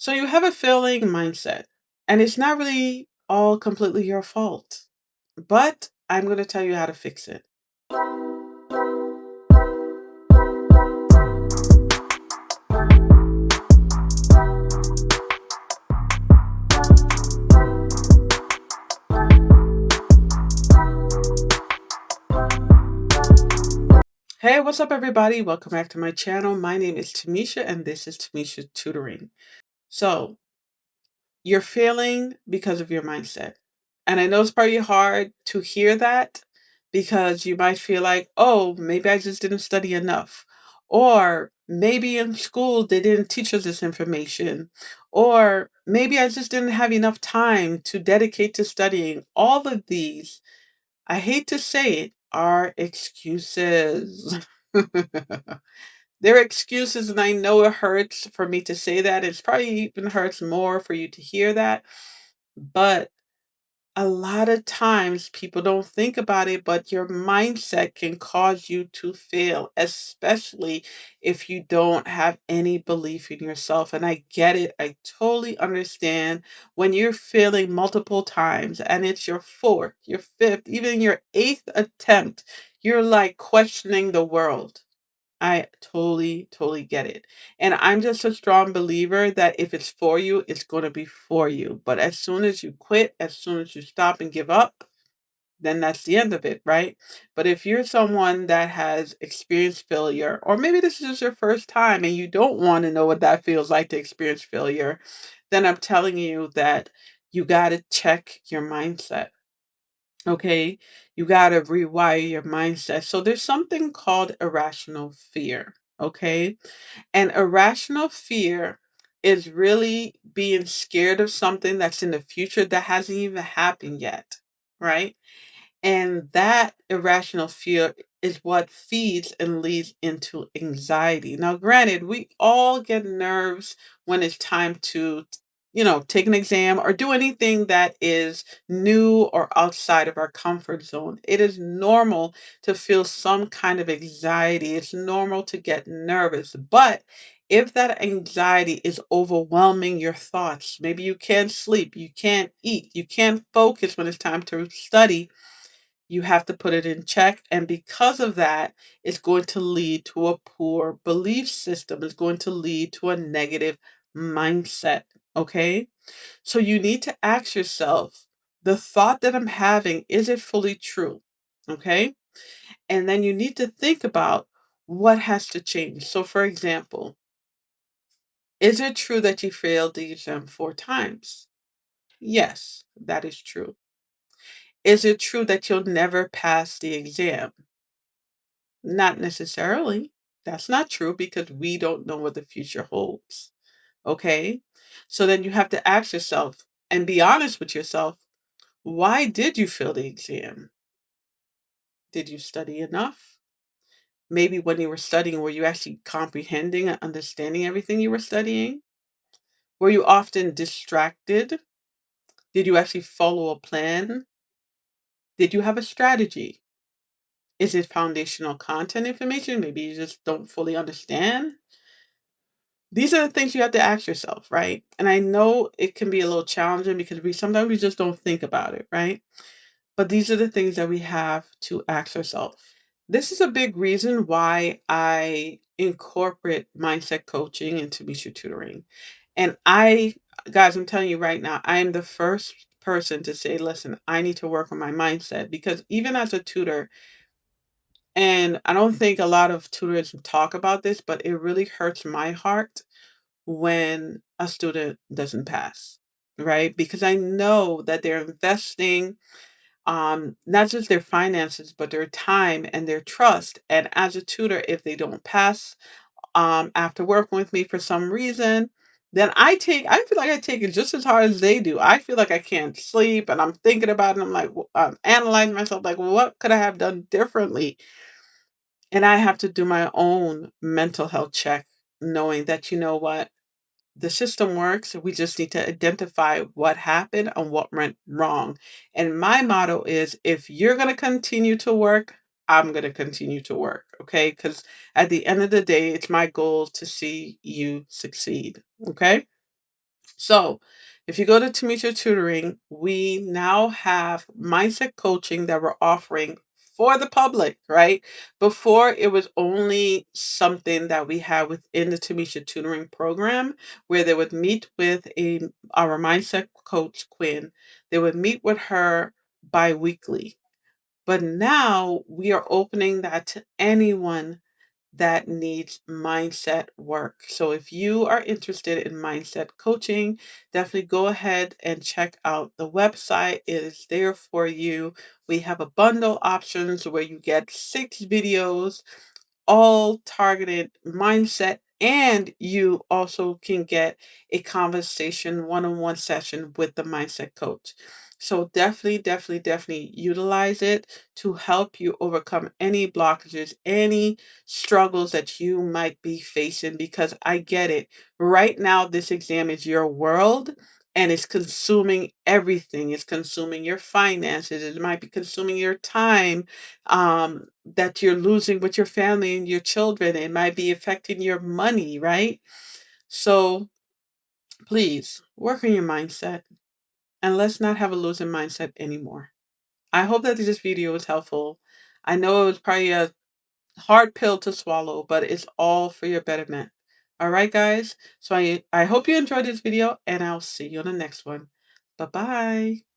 So you have a failing mindset, and it's not really all completely your fault, but I'm going to tell you how to fix it. Hey, what's up, everybody? Welcome back to my channel. My name is Tamisha, and this is Tamisha Tutoring. So, you're failing because of your mindset. And I know it's probably hard to hear that because you might feel like, oh, maybe I just didn't study enough. Or maybe in school they didn't teach us this information. Or maybe I just didn't have enough time to dedicate to studying. All of these, I hate to say it, are excuses. They're excuses, and I know it hurts for me to say that. It's probably even hurts more for you to hear that. But a lot of times people don't think about it, but your mindset can cause you to fail, especially if you don't have any belief in yourself. And I get it. I totally understand when you're failing multiple times and it's your fourth, your fifth, even your eighth attempt, you're like questioning the world. I totally, totally get it. And I'm just a strong believer that if it's for you, it's going to be for you. But as soon as you quit, as soon as you stop and give up, then that's the end of it, right? But if you're someone that has experienced failure, or maybe this is just your first time and you don't want to know what that feels like to experience failure, then I'm telling you that you got to check your mindset. Okay, you got to rewire your mindset. So there's something called irrational fear. Okay, and irrational fear is really being scared of something that's in the future that hasn't even happened yet, right? And that irrational fear is what feeds and leads into anxiety. Now, granted, we all get nerves when it's time to, take an exam or do anything that is new or outside of our comfort zone. It is normal to feel some kind of anxiety. It's normal to get nervous. But if that anxiety is overwhelming your thoughts, maybe you can't sleep, you can't eat, you can't focus when it's time to study, you have to put it in check. And because of that, it's going to lead to a poor belief system. It's going to lead to a negative mindset. Okay. So you need to ask yourself, the thought that I'm having, is it fully true? Okay. And then you need to think about what has to change. So, for example, is it true that you failed the exam 4 times? Yes, that is true. Is it true that you'll never pass the exam? Not necessarily. That's not true because we don't know what the future holds. Okay? So then you have to ask yourself and be honest with yourself, why did you fail the exam? Did you study enough? Maybe when you were studying, were you actually comprehending and understanding everything you were studying? Were you often distracted? Did you actually follow a plan? Did you have a strategy? Is it foundational content information? Maybe you just don't fully understand. These are the things you have to ask yourself, right? And I know it can be a little challenging because we just don't think about it, right? But these are the things that we have to ask ourselves. This is a big reason why I incorporate mindset coaching into Misha tutoring. And guys, I'm telling you right now, I am the first person to say, listen, I need to work on my mindset because even as a tutor, and I don't think a lot of tutors talk about this, but it really hurts my heart when a student doesn't pass, right? Because I know that they're investing not just their finances, but their time and their trust. And as a tutor, if they don't pass after working with me for some reason, then I feel like I take it just as hard as they do. I feel like I can't sleep and I'm thinking about it. And I'm like, I'm analyzing myself, like, what could I have done differently? And I have to do my own mental health check, knowing that, you know what? The system works. We just need to identify what happened and what went wrong. And my motto is if you're going to continue to work, I'm going to continue to work. Okay. Because at the end of the day, it's my goal to see you succeed. Okay. So, if you go to Tamisha Tutoring, we now have mindset coaching that we're offering for the public, right? Before, it was only something that we had within the Tamisha Tutoring program, where they would meet with our mindset coach, Quinn. They would meet with her bi-weekly. But now we are opening that to anyone that needs mindset work. So if you are interested in mindset coaching, definitely go ahead and check out the website. It is there for you. We have a bundle options where you get 6 videos, all targeted mindset, and you also can get a conversation one-on-one session with the mindset coach. So definitely utilize it to help you overcome any blockages, any struggles that you might be facing, because I get it. Right now, this exam is your world and it's consuming everything. It's consuming your finances. It might be consuming your time, that you're losing with your family and your children. It might be affecting your money, right? So please work on your mindset and let's not have a losing mindset anymore. I hope that this video was helpful. I know it was probably a hard pill to swallow, but it's all for your betterment. All right, guys. So I hope you enjoyed this video and I'll see you on the next one. Bye-bye.